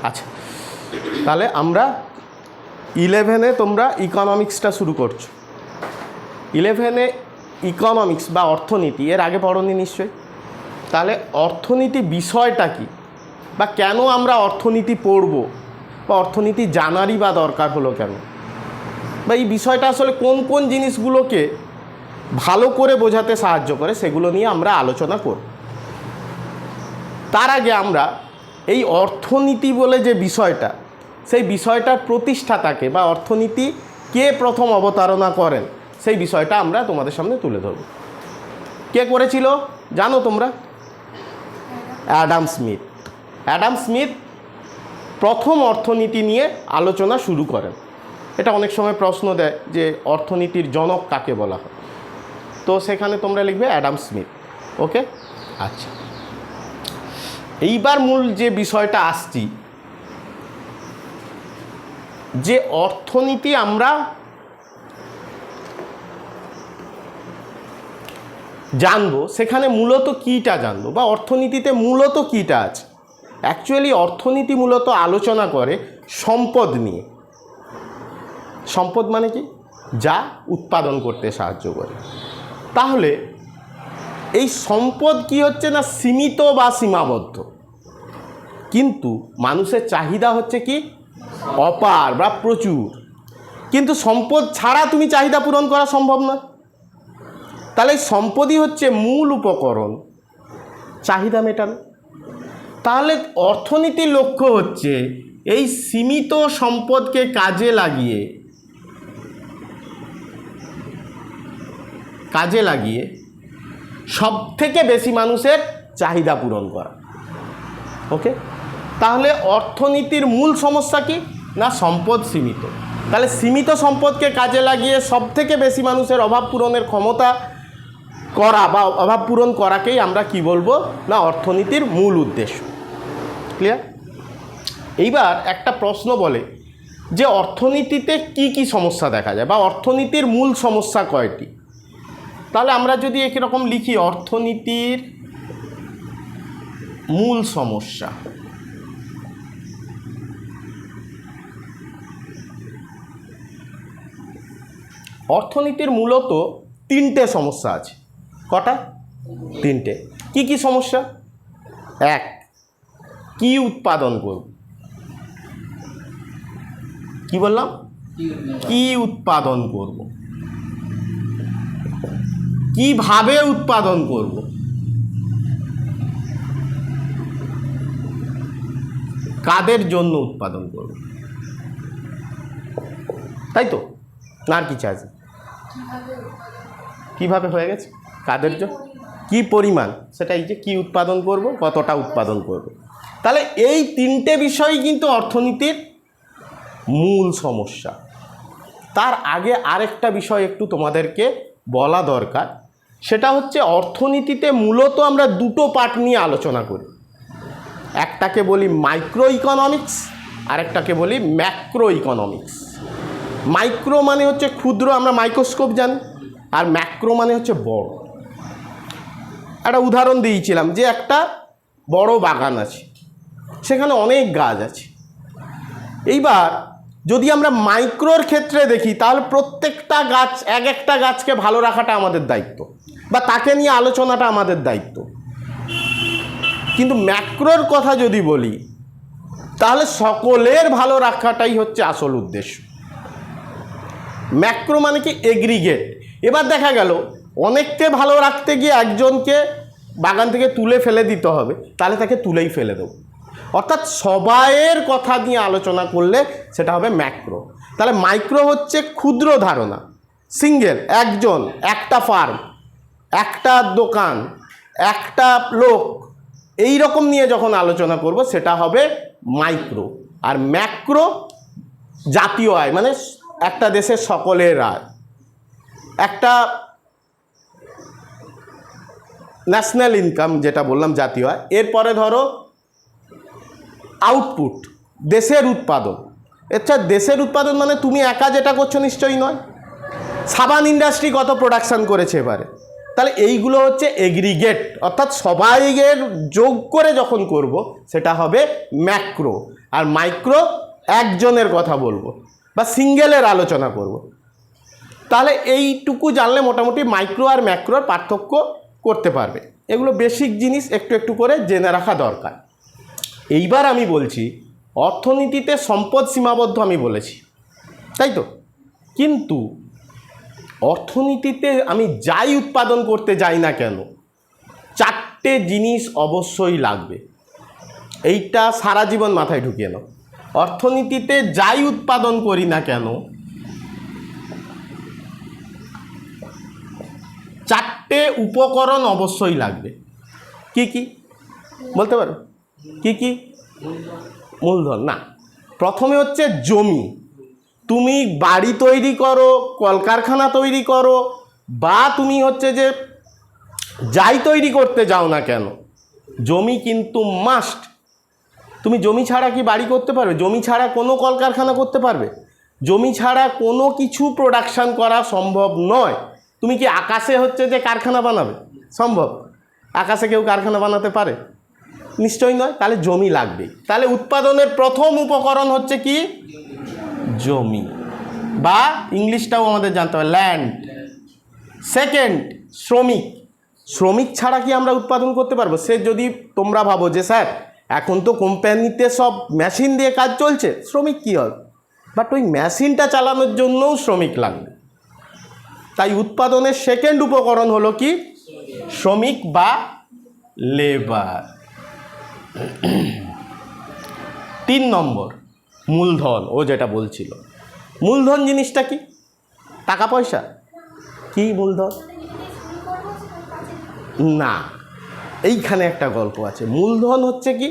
আচ্ছা, তাহলে আমরা 11-এ তোমরা ইকোনমিক্সটা শুরু করছো। 11-এ ইকোনমিক্স বা অর্থনীতি এর আগে পড়োনি নিশ্চয়ই। তাহলে অর্থনীতি বিষয়টা কি, বা কেন আমরা অর্থনীতি পড়ব, বা অর্থনীতি জানারই বা দরকার হলো কেন, বা এই বিষয়টা আসলে কোন কোন জিনিসগুলোকে ভালো করে বোঝাতে সাহায্য করে, সেগুলো নিয়ে আমরা আলোচনা করব। তার আগে আমরা এই অর্থনীতি বলে যে বিষয়টা, সেই বিষয়টার প্রতিষ্ঠাতাকে বা অর্থনীতি কে প্রথম অবতারণা করেন, সেই বিষয়টা আমরা তোমাদের সামনে তুলে ধরব। কে করেছিল জানো তোমরা? Adam Smith. অ্যাডাম স্মিথ প্রথম অর্থনীতি নিয়ে আলোচনা শুরু করেন। এটা অনেক সময় প্রশ্ন দেয় যে অর্থনীতির জনক কাকে বলা হয়, তো সেখানে তোমরা লিখবে অ্যাডাম স্মিথ। ওকে, আচ্ছা, এইবার মূল যে বিষয়টা আসছি, যে অর্থনীতি আমরা জানবো, সেখানে মূলত কীটা জানবো, বা অর্থনীতিতে মূলত কীটা আছে। অ্যাকচুয়ালি অর্থনীতি মূলত আলোচনা করে সম্পদ নিয়ে। সম্পদ মানে কি? যা উৎপাদন করতে সাহায্য করে। তাহলে এই সম্পদ কি হচ্ছে না সীমিত বা সীমাবদ্ধ, কিন্তু মানুষের চাহিদা হচ্ছে কি অপার বা প্রচুর। কিন্তু সম্পদ ছাড়া তুমি চাহিদা পূরণ করা সম্ভব না। তাহলে সম্পদই হচ্ছে মূল উপকরণ চাহিদা মেটানো। তাহলে অর্থনীতির লক্ষ্য হচ্ছে এই সীমিত সম্পদকে কাজে লাগিয়ে সব থেকে বেশি মানুষের চাহিদা পূরণ করা। ওকে, তাহলে অর্থনীতির মূল সমস্যা কি না সম্পদ সীমিত। তাহলে সীমিত সম্পদকে কাজে লাগিয়ে সব থেকে বেশি মানুষের অভাব পূরণের ক্ষমতা করা বা অভাব পূরণ করাকেই আমরা কি বলবো না অর্থনীতির মূল উদ্দেশ্য। ক্লিয়ার? এইবার একটা প্রশ্ন বলে যে অর্থনীতিতে কি কি সমস্যা দেখা যায়, বা অর্থনীতির মূল সমস্যা কয়টি। তাহলে আমরা যদি একরকম লিখি অর্থনীতির মূল সমস্যা, অর্থনীতির মূলত তিনটে সমস্যা আছে। কটা? তিনটে। কি কি সমস্যা? এক, কি উৎপাদন করব। কি বললাম? কি উৎপাদন করব, কিভাবে উৎপাদন করব, কাদের জন্য উৎপাদন করব, তাই তো? না আর কিছু আছে? কিভাবে হয়ে গেছে, কাদের জন্য, কি পরিমাণ, সেটা এই যে কি উৎপাদন করব, কতটা উৎপাদন করব। তাহলে এই তিনটে বিষয়ই কিন্তু অর্থনীতির মূল সমস্যা। তার আগে আরেকটা বিষয় একটু তোমাদেরকে বলা দরকার, সেটা হচ্ছে অর্থনীতিতে মূলত আমরা দুটো পার্ট নিয়ে আলোচনা করি। একটাকে বলি মাইক্রো ইকোনমিক্স, আরেকটাকে বলি ম্যাক্রো ইকোনমিক্স। মাইক্রো মানে হচ্ছে ক্ষুদ্র, আমরা মাইক্রোস্কোপ জানি, আর ম্যাক্রো মানে হচ্ছে বড়। একটা উদাহরণ দিয়েছিলাম যে একটা বড় বাগান আছে, সেখানে অনেক গাছ আছে। এইবার যদি আমরা মাইক্রোর ক্ষেত্রে দেখি, তাহলে প্রত্যেকটা গাছ, এক একটা গাছকে ভালো রাখাটা আমাদের দায়িত্ব, বা তাকে নিয়ে আলোচনাটা আমাদের দায়িত্ব। কিন্তু ম্যাক্রোর কথা যদি বলি, তাহলে সকলের ভালো রাখাটাই হচ্ছে আসল উদ্দেশ্য। ম্যাক্রো মানে কি এগ্রিগেট। এবার দেখা গেল অনেককে ভালো রাখতে গিয়ে একজনকে বাগান থেকে তুলে ফেলে দিতে হবে, তাহলে তাকে তুলেই ফেলে দেবো। অর্থাৎ সবাইয়ের কথা নিয়ে আলোচনা করলে সেটা হবে ম্যাক্রো। তাহলে মাইক্রো হচ্ছে ক্ষুদ্র ধারণা, সিঙ্গেল, একজন, একটা ফার্ম, একটা দোকান, একটা লোক, এই রকম নিয়ে যখন আলোচনা করব সেটা হবে মাইক্রো। আর ম্যাক্রো জাতীয় আয়, মানে একটা দেশের সকলের আয়, একটা ন্যাশনাল ইনকাম যেটা বললাম জাতীয় আয়। এরপরে ধরো আউটপুট, দেশের উৎপাদন। আচ্ছা, দেশের উৎপাদন মানে তুমি একা যেটা করছো নিশ্চয়ই নয়। সাবান ইন্ডাস্ট্রি কত প্রোডাকশান করেছে এবারে, তাহলে এইগুলো হচ্ছে এগ্রিগেট, অর্থাৎ সবাইয়ের যোগ করে যখন করব সেটা হবে ম্যাক্রো। আর মাইক্রো একজনের কথা বলবো বা সিঙ্গেলের আলোচনা করব। তাহলে এইটুকু জানলে মোটামুটি মাইক্রো আর ম্যাক্রোর পার্থক্য করতে পারবে। এগুলো বেসিক জিনিস, একটু একটু করে জেনে রাখা দরকার। এইবার আমি বলছি অর্থনীতিতে সম্পদ সীমাবদ্ধ, আমি বলেছি তাই তো, কিন্তু অর্থনীতিতে আমি যাই উৎপাদন করতে যাই না কেন 4টে জিনিস অবশ্যই লাগবে। এইটা সারা জীবন মাথায় ঢুকিয়ে নাও। অর্থনীতিতে যাই উৎপাদন করি না কেন 4টে উপকরণ অবশ্যই লাগবে। কি কি বলতে পারো? কি কি? মূলধন না, প্রথমে হচ্ছে জমি। তুমি বাড়ি তৈরি করো, কলকারখানা তৈরি করো, বা তুমি হচ্ছে যে যাই তৈরি করতে যাও না কেন জমি কিন্তু মাস্ট। তুমি জমি ছাড়া কি বাড়ি করতে পারবে? জমি ছাড়া কোনো কলকারখানা করতে পারবে? জমি ছাড়া কোনো কিছু প্রোডাকশান করা সম্ভব নয়। তুমি কি আকাশে হচ্ছে যে কারখানা বানাবে? সম্ভব? আকাশে কেউ কারখানা বানাতে পারে? নিশ্চয়ই নয়। তাহলে জমি লাগবে। তাহলে উৎপাদনের প্রথম উপকরণ হচ্ছে কি? জমি, বা ইংলিশটাও আমাদের জানতে হবে, ল্যান্ড। সেকেন্ড, শ্রমিক। শ্রমিক ছাড়া কি আমরা উৎপাদন করতে পারবো? সে যদি তোমরা ভাবো যে স্যার এখন তো কোম্পানিতে সব মেশিন দিয়ে কাজ চলছে, শ্রমিক কী হবে? বাট ওই মেশিনটা চালানোর জন্যও শ্রমিক লাগবে। তাই উৎপাদনের সেকেন্ড উপকরণ হলো কি? শ্রমিক বা লেবার। 3 নম্বর মূলধন। ও যেটা বলছিল, মূলধন জিনিসটা কি? টাকা পয়সা? কি মূলধন? না, এইখানে একটা গল্প আছে। মূলধন হচ্ছে কি?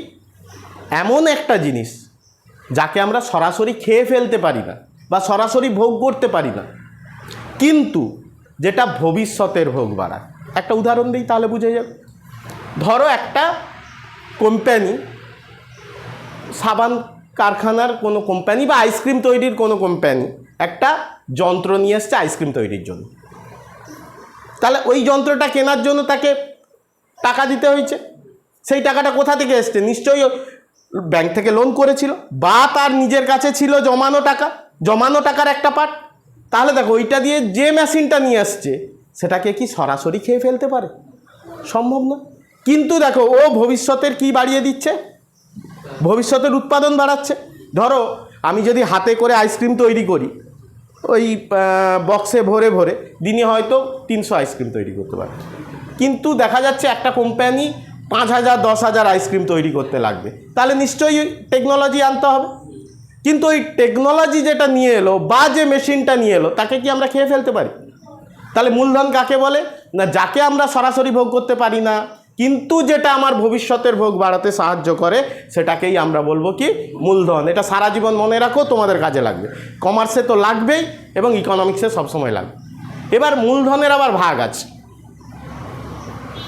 এমন একটা জিনিস যাকে আমরা সরাসরি খেয়ে ফেলতে পারি না বা সরাসরি ভোগ করতে পারি না, কিন্তু যেটা ভবিষ্যতের ভোগ বাড়ায়। একটা উদাহরণ দিই তাহলে বুঝে যাবে। ধরো একটা কোম্পানি, সাবান কারখানার কোনো কোম্পানি বা আইসক্রিম তৈরির কোনো কোম্পানি একটা যন্ত্র নিয়ে এসছে আইসক্রিম তৈরির জন্য। তাহলে ওই যন্ত্রটা কেনার জন্য তাকে টাকা দিতে হয়েছে। সেই টাকাটা কোথা থেকে এসছে? নিশ্চয়ই ব্যাংক থেকে লোন করেছিল, বা তার নিজের কাছে ছিল জমানো টাকা, জমানো টাকার একটা পার্ট। তাহলে দেখো ওইটা দিয়ে যে মেশিনটা নিয়ে আসছে সেটাকে কি সরাসরি খেয়ে ফেলতে পারে? সম্ভব না। কিন্তু দেখো ও ভবিষ্যতের কি বাড়িয়ে দিচ্ছে? ভবিষ্যতের উৎপাদন বাড়াচ্ছে। ধরো আমি যদি হাতে করে আইসক্রিম তৈরি করি, ওই বক্সে ভরে ভরে দিনে হয়তো 300 আইসক্রিম তৈরি করতে পারে, কিন্তু দেখা যাচ্ছে একটা কোম্পানি 5000 10,000 আইসক্রিম তৈরি করতে লাগবে। তাহলে নিশ্চয়ই টেকনোলজি আনতে হবে। কিন্তু ওই টেকনোলজি যেটা নিয়ে এলো বা যে মেশিনটা নিয়ে এলো তাকে কি আমরা খেয়ে ফেলতে পারি? তাহলে মূলধন কাকে বলে? না, যাকে আমরা সরাসরি ভোগ করতে পারি না, কিন্তু যেটা আমার ভবিষ্যতের ভোগ বাড়াতে সাহায্য করে, সেটাকেই আমরা বলবো কি? মূলধন। এটা সারা জীবন মনে রাখো, তোমাদের কাজে লাগবে। কমার্সে তো লাগবেই এবং ইকোনমিক্সে সবসময় লাগবে। এবার মূলধনের আবার ভাগ আছে।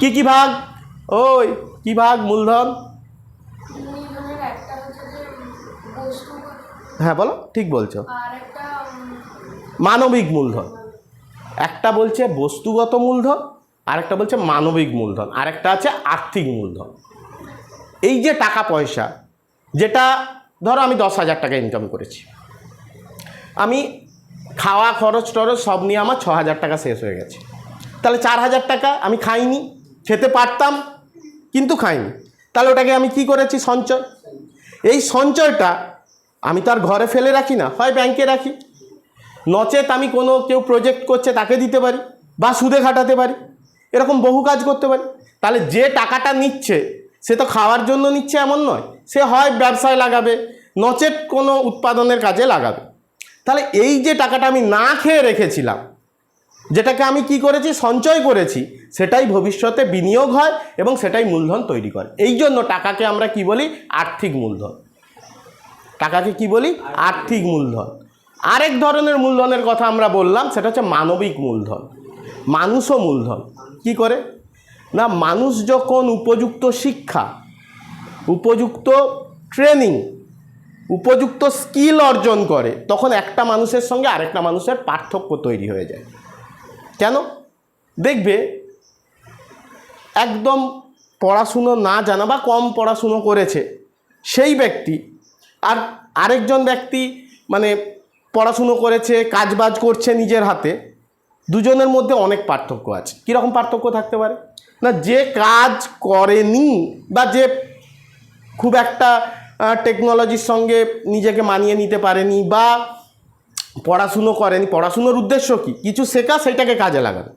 কি কি ভাগ? ওই কি ভাগ মূলধন? হ্যাঁ বলো, ঠিক বলছো। মানবিক মূলধন। একটা বলছে বস্তুগত মূলধন, আরেকটা বলছে মানবিক মূলধন, আরেকটা আছে আর্থিক মূলধন। এই যে টাকা পয়সা, যেটা ধরো আমি 10,000 টাকা ইনকাম করেছি, আমি খাওয়া খরচ টরচ সব নিয়ে আমার 6,000 টাকা শেষ হয়ে গেছে। তাহলে 4,000 টাকা আমি খাইনি, খেতে পারতাম কিন্তু খাইনি। তাহলে ওটাকে আমি কি করেছি? সঞ্চয়। এই সঞ্চয়টা আমি তো আর ঘরে ফেলে রাখি না, হয় ব্যাংকে রাখি, নচেত আমি কোনো কেউ প্রজেক্ট করছে তাকে দিতে পারি, বা সুদে খাটাতে পারি, এরকম বহু কাজ করতে পারি। তাহলে যে টাকাটা নিচ্ছে সে তো খাওয়ার জন্য নিচ্ছে এমন নয়, সে হয় ব্যবসায় লাগাবে, নচেত কোনো উৎপাদনের কাজে লাগাবে। তাহলে এই যে টাকাটা আমি না খেয়ে রেখেছিলাম, যেটাকে আমি কি করেছি? সঞ্চয় করেছি, সেটাই ভবিষ্যতে বিনিয়োগ হয় এবং সেটাই মূলধন তৈরি করে। এই জন্য টাকাকে আমরা কি বলি? আর্থিক মূলধন। টাকাকে কি বলি? আর্থিক মূলধন। আরেক ধরনের মূলধনের কথা আমরা বললাম, সেটা হচ্ছে মানবিক মূলধন। মানুষও মূলধন। কি করে? না, মানুষ যখন উপযুক্ত শিক্ষা, উপযুক্ত ট্রেনিং, উপযুক্ত স্কিল অর্জন করে, তখন একটা মানুষের সঙ্গে আরেকটা মানুষের পার্থক্য তৈরি হয়ে যায়। কেন? দেখবে একদম পড়াশুনো না জানা বা কম পড়াশুনো করেছে সেই ব্যক্তি আর আরেকজন ব্যক্তি মানে পড়াশুনো করেছে, কাজবাজ করছে নিজের হাতে, দুজনের মধ্যে অনেক পার্থক্য আছে। কীরকম পার্থক্য থাকতে পারে? না, যে কাজ করেনি বা যে খুব একটা টেকনোলজির সঙ্গে নিজেকে মানিয়ে নিতে পারেনি বা পড়াশুনো করেনি, পড়াশুনোর উদ্দেশ্য কী? কিছু শেখা, সেটাকে কাজে লাগানো।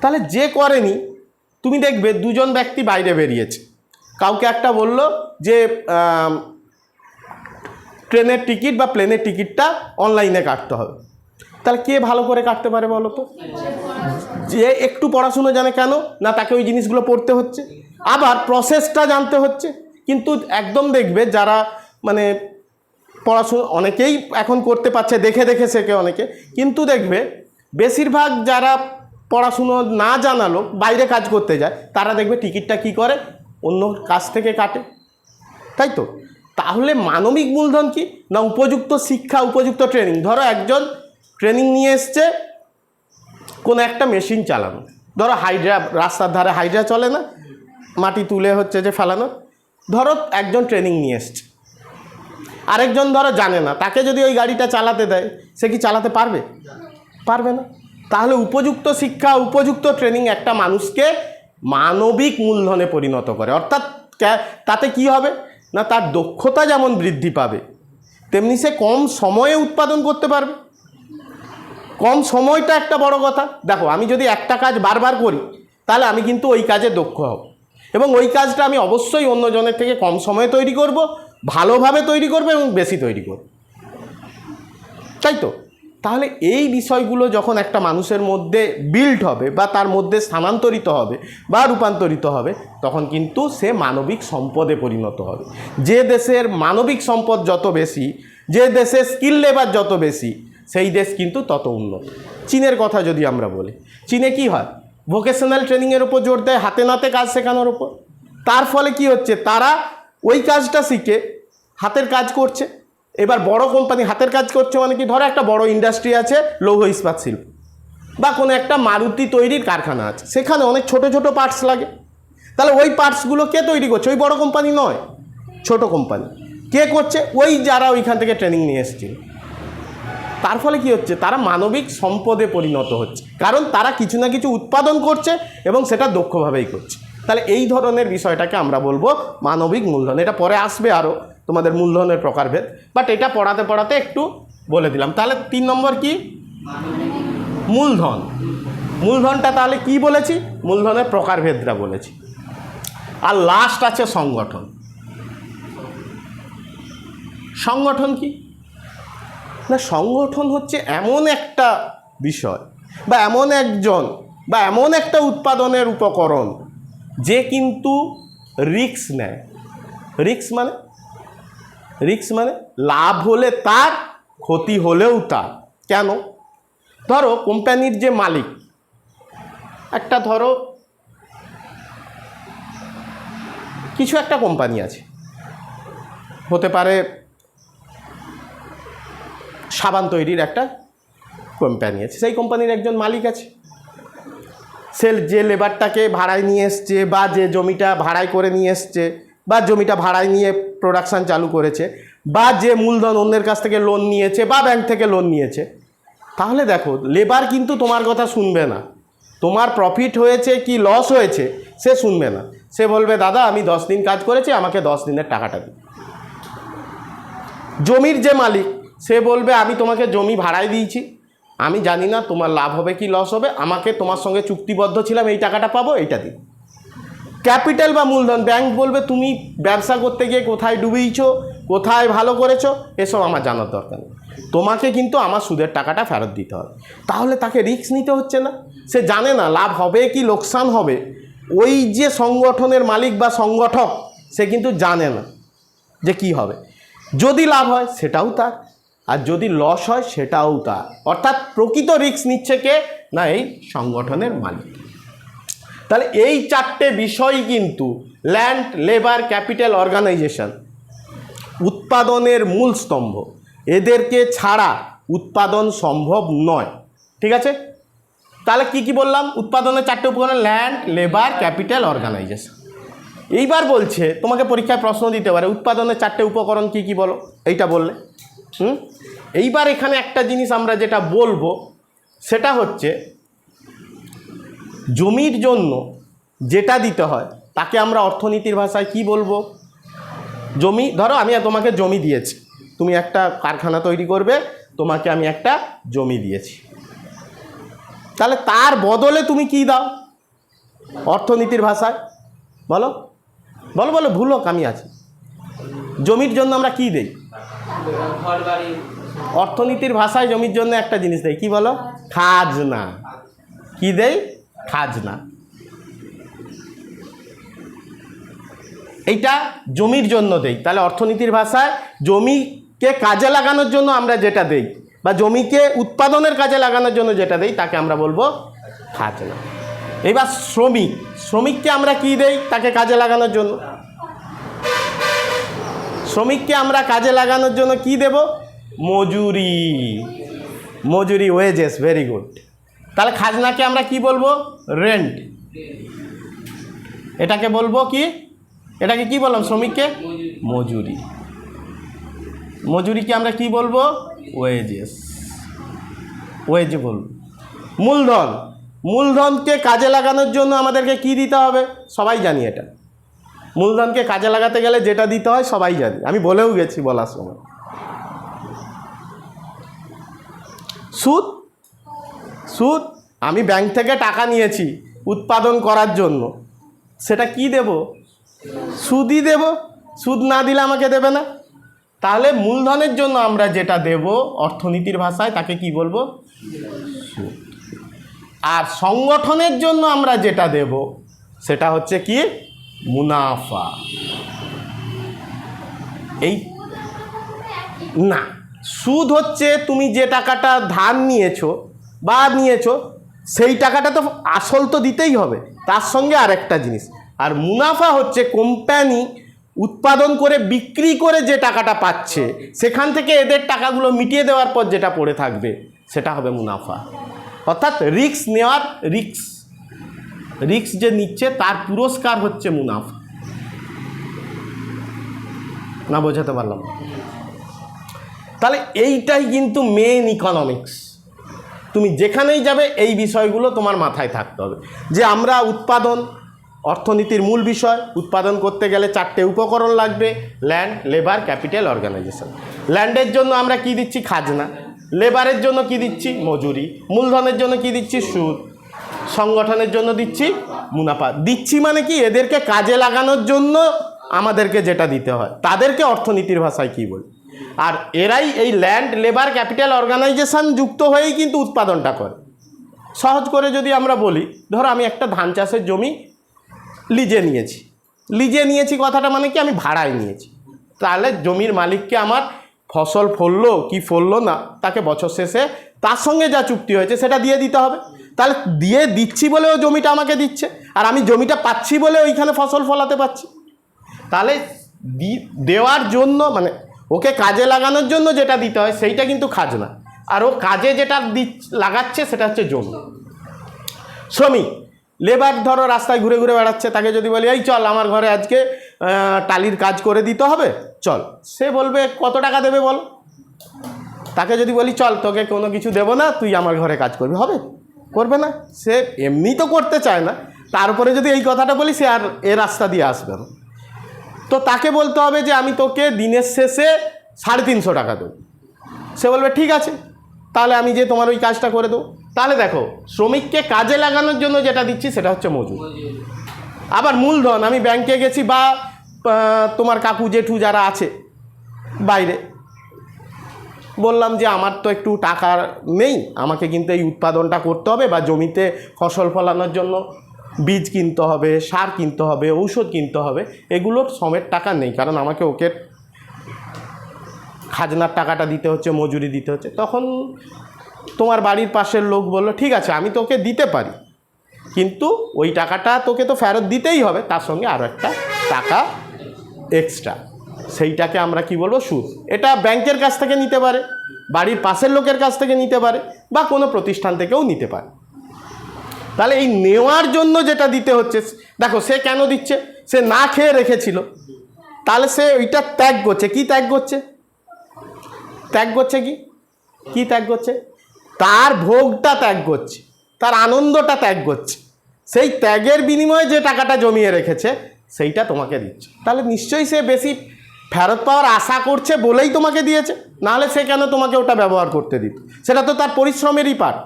তাহলে যে করেনি, তুমি দেখবে দুজন ব্যক্তি বাইরে বেরিয়েছে, কাউকে একটা বললো যে ট্রেনের টিকিট বা প্লেনের টিকিটটা অনলাইনে কাটতে হবে। তাহলে কে ভালো করে কাটতে পারে বলো তো? যে একটু পড়াশুনো জানে। কেন না, তাকে ওই জিনিসগুলো পড়তে হচ্ছে, আবার প্রসেসটা জানতে হচ্ছে। কিন্তু একদম দেখবে যারা মানে পড়াশুনো অনেকেই এখন করতে পারছে, দেখে দেখে শেখে অনেকে, কিন্তু দেখবে বেশিরভাগ যারা পড়াশুনো না জানালো বাইরে কাজ করতে যায়, তারা দেখবে টিকিটটা কি করে, অন্য কাছ থেকে কাটে, তাই তো? তাহলে মানবিক মূলধন কি না, উপযুক্ত শিক্ষা, উপযুক্ত ট্রেনিং। ধরো একজন ট্রেনিং নিয়ে এসছে কোনো একটা মেশিন চালানো, ধরো হাইড্রা, রাস্তার ধারে হাইড্রা চলে না, মাটি তুলে হচ্ছে যে ফেলানো, ধরো একজন ট্রেনিং নিয়ে এসছে, আরেকজন ধরো জানে না, তাকে যদি ওই গাড়িটা চালাতে দেয়, সে কি চালাতে পারবে? পারবে না। তাহলে উপযুক্ত শিক্ষা, উপযুক্ত ট্রেনিং একটা মানুষকে মানবিক মূলধনে পরিণত করে। অর্থাৎ তাতে কি হবে না, তার দক্ষতা যেমন বৃদ্ধি পাবে, তেমনি সে কম সময়ে উৎপাদন করতে পারবে। কম সময়টা একটা বড় কথা। দেখো, আমি যদি একটা কাজ বারবার করি, তাহলে আমি কিন্তু ওই কাজে দক্ষ হব, এবং ওই কাজটা আমি অবশ্যই অন্যজনের থেকে কম সময়ে তৈরি করব, ভালোভাবে তৈরি করব এবং বেশি তৈরি করব, তাই তো? তাহলে এই বিষয়গুলো যখন একটা মানুষের মধ্যে বিল্ড হবে বা তার মধ্যে স্থানান্তরিত হবে বা রূপান্তরিত হবে, তখন কিন্তু সে মানবিক সম্পদে পরিণত হবে। যে দেশের মানবিক সম্পদ যত বেশি, যে দেশে স্কিল লেবার যত বেশি, সেই দেশ কিন্তু তত উন্নত। চীনের কথা যদি আমরা বলি, চীনে কি হয়, ভোকেশনাল ট্রেনিংয়ের উপর জোর দেয়, হাতে নাতে কাজ শেখানোর উপর। তার ফলে কি হচ্ছে, তারা ওই কাজটা শিখে হাতের কাজ করছে। এবার বড় কোম্পানি হাতের কাজ করছে মানে কি, ধরো একটা বড় ইন্ডাস্ট্রি আছে, লৌহ ইস্পাত শিল্প বা কোনো একটা মারুতি তৈরির কারখানা আছে, সেখানে অনেক ছোট ছোট পার্টস লাগে। তাহলে ওই পার্টসগুলো কে তৈরি করছে? ওই বড় কোম্পানি নয়, ছোট কোম্পানি। কে করছে? ওই যারা ওইখান থেকে ট্রেনিং নিয়ে এসেছিল। তার ফলে কি হচ্ছে, তারা মানবিক সম্পদে পরিণত হচ্ছে, কারণ তারা কিছু না কিছু উৎপাদন করছে এবং সেটা দক্ষভাবেই করছে। তাহলে এই ধরনের বিষয়টাকে আমরা বলবো মানবিক মূলধন। এটা পরে আসবে আরও, তোমাদের মূলধনের প্রকারভেদ, বাট এটা পড়াতে পড়াতে একটু বলে দিলাম। তাহলে 3 নম্বর কি? মূলধন। মূলধনটা তাহলে কি বলেছি? মূলধনের প্রকারভেদটা বলেছি। আর লাস্ট আছে সংগঠন। সংগঠন কি না, সংগঠন হচ্ছে এমন একটা বিষয় বা এমন একজন বা এমন একটা উৎপাদনের উপকরণ যে কিন্তু রিস্ক নেয়। রিস্ক মানে লাভ হলে তার, ক্ষতি হলেও তার। কেন? ধরো কোম্পানির যে মালিক, একটা ধরো কিছু একটা কোম্পানি আছে, হতে পারে সাবান তৈরির একটা কোম্পানি আছে, সেই কোম্পানির একজন মালিক আছে, সে যে লেবারটাকে ভাড়ায় নিয়ে এসছে বা যে জমিটা ভাড়ায় করে নিয়ে এসছে বা জমিটা ভাড়ায় নিয়ে প্রোডাকশান চালু করেছে বা যে মূলধন অন্যের কাছ থেকে লোন নিয়েছে বা ব্যাংক থেকে লোন নিয়েছে, তাহলে দেখো লেবার কিন্তু তোমার কথা শুনবে না। তোমার প্রফিট হয়েছে কি লস হয়েছে সে শুনবে না। সে বলবে, দাদা আমি 10 দিন কাজ করেছি, আমাকে 10 দিনের টাকাটা দিন। জমির যে মালিক, সে বলবে, আমি তোমাকে জমি ভাড়ায় দিয়েছি, আমি জানি না তোমার লাভ হবে কি লস হবে, আমাকে তোমার সঙ্গে চুক্তিবদ্ধ ছিলাম, এই টাকাটা পাবো, এইটা দিন। ক্যাপিটাল বা মূলধন, ব্যাংক বলবে, তুমি ব্যবসা করতে গিয়ে কোথায় ডুবিয়েছো, কোথায় ভালো করেছো, এসব আমার জানার দরকার নেই, তোমাকে কিন্তু আমার সুদের টাকাটা ফেরত দিতে হবে। তাহলে তাকে রিস্ক নিতে হচ্ছে না, সে জানে না লাভ হবে কি লোকসান হবে। ওই যে সংগঠনের মালিক বা সংগঠক, সে কিন্তু জানে না যে কি হবে। যদি লাভ হয় সেটাও তার, আর যদি লস হয় সেটাও তার। অর্থাৎ প্রকৃত রিস্ক নিচ্ছে কে না, এই সংগঠনের মালিক। তাহলে এই 4টে বিষয় কিন্তু ল্যান্ড, লেবার, ক্যাপিটাল, অর্গানাইজেশন উৎপাদনের মূল স্তম্ভ। এদেরকে ছাড়া উৎপাদন সম্ভব নয়। ঠিক আছে? তাহলে কি কি বললাম? উৎপাদনের 4টে উপকরণ, ল্যান্ড, লেবার, ক্যাপিটাল, অর্গানাইজেশন। এইবার বলছে তোমাকে পরীক্ষায় প্রশ্ন দিতে পারে উৎপাদনের 4টে উপকরণ কি কি বলো, এইটা বললে। এইবার এখানে একটা জিনিস আমরা যেটা বলবো সেটা হচ্ছে জমির জন্য যেটা দিতে হয় তাকে আমরা অর্থনীতির ভাষায় কি বলবো? জমি, ধরো আমি তোমাকে জমি দিয়েছি, তুমি একটা কারখানা তৈরি করবে, তোমাকে আমি একটা জমি দিয়েছি, তাহলে তার বদলে তুমি কি দাও অর্থনীতির ভাষায়? বলো বলো বলো, ভুল হোক আমি আছি। জমির জন্য আমরা কি দেই অর্থনীতির ভাষায়? জমির জন্য একটা জিনিস দেই, কি বলো? খাজনা। কি দেই? খাজনা। এইটা জমির জন্য দেই। তাহলে অর্থনীতির ভাষায় জমিকে কাজে লাগানোর জন্য আমরা যেটা দেই বা জমিকে উৎপাদনের কাজে লাগানোর জন্য যেটা দেই তাকে আমরা বলবো খাজনা। এবার শ্রমিক, শ্রমিককে আমরা কি দেই তাকে কাজে লাগানোর জন্য? শ্রমিককে আমরা কাজে লাগানোর জন্য কি দেব? মজুরি। মজুরি, ওয়েজেস, ভেরি গুড। তাহলে খাজনাকে আমরা কি বলবো? রেন্ট। এটাকে বলবো কি? এটাকে কি বললাম? শ্রমিককে মজুরি। মজুরিকে আমরা কি বলবো? ওয়েজেস। ওয়েজ বলবো। মূলধন, মূলধনকে কাজে লাগানোর জন্য আমাদেরকে কি দিতে হবে? সবাই জানি এটা। মূলধনকে কাজে লাগাতে গেলে যেটা দিতে হয় সবাই জানি, আমি বলেও গেছি বলার সময়। সুদ। সুদ, আমি ব্যাংক থেকে টাকা নিয়েছি উৎপাদন করার জন্য, সেটা কি দেব? সুদই দেব। সুদ না দিলে আমাকে দেবে না। তাহলে মূলধনের জন্য আমরা যেটা দেব অর্থনীতির ভাষায় তাকে কি বলবো? সুদ। আর সংগঠনের জন্য আমরা যেটা দেব সেটা হচ্ছে কি? মুনাফা। এই না, সুদ হচ্ছে তুমি যে টাকাটা ধার নিয়েছো বা নিয়েছো সেই টাকাটা তো আসল তো দিতেই হবে, তার সঙ্গে আরেকটা জিনিস। আর মুনাফা হচ্ছে কোম্পানি উৎপাদন করে বিক্রি করে যে টাকাটা পাচ্ছে সেখান থেকে এদের টাকাগুলো মিটিয়ে দেওয়ার পর যেটা পড়ে থাকবে সেটা হবে মুনাফা। অর্থাৎ রিস্ক নেওয়ার, রিস্ক যে নিচ্ছে তার পুরস্কার হচ্ছে মুনাফা। না বোঝাতে পারলাম? তাহলে এইটাই কিন্তু মেন ইকোনমিক্স। তুমি যেখানেই যাবে এই বিষয়গুলো তোমার মাথায় থাকতে হবে যে আমরা উৎপাদন, অর্থনীতির মূল বিষয়, উৎপাদন করতে গেলে 4টে উপকরণ লাগবে, ল্যান্ড, লেবার, ক্যাপিটাল, অর্গানাইজেশন। ল্যান্ডের জন্য আমরা কি দিচ্ছি? খাজনা। লেবারের জন্য কি দিচ্ছি? মজুরি। মূলধনের জন্য কি দিচ্ছি? সুদ। সংগঠনের জন্য দিচ্ছি মুনাফা। দিচ্ছি মানে কি? এদেরকে কাজে লাগানোর জন্য আমাদেরকে যেটা দিতে হয় তাদেরকে অর্থনীতির ভাষায় কি বলি। আর এরাই এই ল্যান্ড, লেবার, ক্যাপিটাল, অর্গানাইজেশন যুক্ত হয়েই কিন্তু উৎপাদনটা করে। সহজ করে যদি আমরা বলি, ধরো আমি একটা ধান চাষের জমি লিজে নিয়েছি। লিজে নিয়েছি কথাটা মানে কি? আমি ভাড়ায় নিয়েছি। তাহলে জমির মালিককে আমার ফসল ফললো কি ফললো না তাকে বছর শেষে তার সঙ্গে যা চুক্তি হয়েছে সেটা দিয়ে দিতে হবে। তাহলে দিয়ে দিচ্ছি বলেও জমিটা আমাকে দিচ্ছে, আর আমি জমিটা পাচ্ছি বলে ওইখানে ফসল ফলাতে পারছি। তাহলে দেওয়ার জন্য মানে ওকে কাজে লাগানোর জন্য যেটা দিতে হয় সেইটা কিন্তু খাজনা, আর ও কাজে যেটা লাগাচ্ছে সেটা হচ্ছে জমি। শ্রমিক, লেবার ধরো রাস্তায় ঘুরে ঘুরে বেড়াচ্ছে, তাকে যদি বলি এই চল আমার ঘরে আজকে টালির কাজ করে দিতে হবে চল, সে বলবে কত টাকা দেবে বল? তাকে যদি বলি চল তোকে কোনো কিছু দেবো না, তুই আমার ঘরে কাজ করবি, হবে? করবে না। সে এমনি তো করতে চায় না, তারপরে যদি এই কথাটা বলি সে আর এ রাস্তা দিয়ে আসবে না। তো তাকে বলতে হবে যে আমি তোকে দিনের শেষে 350 টাকা দেবো। সে বলবে ঠিক আছে, তাহলে আমি যে তোমার ওই কাজটা করে দেবো। তাহলে দেখো, শ্রমিককে কাজে লাগানোর জন্য যেটা দিচ্ছি সেটা হচ্ছে মজুরি। আবার মূলধন, আমি ব্যাংকে গেছি বা তোমার কাকু জেঠু যারা আছে বাইরে, বললাম যে আমার তো একটু টাকা নেই, আমাকে কিন্তু এই উৎপাদনটা করতে হবে বা জমিতে ফসল ফলানোর জন্য বীজ কিনতে হবে, সার কিনতে হবে, ঔষধ কিনতে হবে, এগুলোর সমেত টাকা নেই, কারণ আমাকে ওকে খাজনার টাকাটা দিতে হচ্ছে, মজুরি দিতে হচ্ছে। তখন তোমার বাড়ির পাশের লোক বললো ঠিক আছে আমি তোকে দিতে পারি, কিন্তু ওই টাকাটা তোকে তো ফেরত দিতেই হবে, তার সঙ্গে আরও একটা টাকা এক্সট্রা, সেইটাকে আমরা কি বলবো? সুদ। এটা ব্যাংকের কাছ থেকে নিতে পারে, বাড়ির পাশের লোকের কাছ থেকে নিতে পারে, বা কোনো প্রতিষ্ঠান থেকেও নিতে পারে। তাহলে এই নেওয়ার জন্য যেটা দিতে হচ্ছে, দেখো সে কেন দিচ্ছে, সে না খেয়ে রেখেছিল, তাহলে সে ওইটা ত্যাগ করছে। কি ত্যাগ করছে? ত্যাগ করছে কি ত্যাগ করছে? তার ভোগটা ত্যাগ করছে, তার আনন্দটা ত্যাগ করছে। সেই ত্যাগের বিনিময়ে যে টাকাটা জমিয়ে রেখেছে সেইটা তোমাকে দিচ্ছে। তাহলে নিশ্চয়ই সে বেশি ফেরত পাওয়ার আশা করছে বলেই তোমাকে দিয়েছে, নাহলে সে কেন তোমাকে ওটা ব্যবহার করতে দিত? সেটা তো তার পরিশ্রমেরই পার্ট।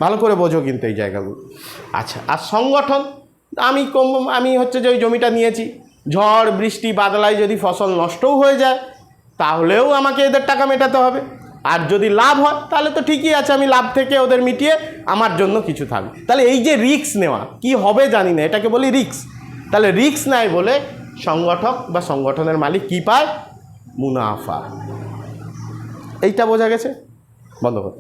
ভালো করে বোঝো কিন্তু এই জায়গাগুলো। আচ্ছা, আর সংগঠন, আমি হচ্ছে যে ওই জমিটা নিয়েছি, ঝড় বৃষ্টি বাদলায় যদি ফসল নষ্টও হয়ে যায় তাহলেও আমাকে এদের টাকা মেটাতে হবে। আর যদি লাভ হয় তাহলে তো ঠিকই আছে, আমি লাভ থেকে ওদের মিটিয়ে আমার জন্য কিছু থাকবে। তাহলে এই যে রিস্ক নেওয়া, কি হবে জানি না, এটাকে বলি রিস্ক। তাহলে রিস্ক নেয় বলে সংগঠক বা সংগঠনের মালিক কি পায়? মুনাফা। এইটা বোঝা গেছে? বন্ধ করো।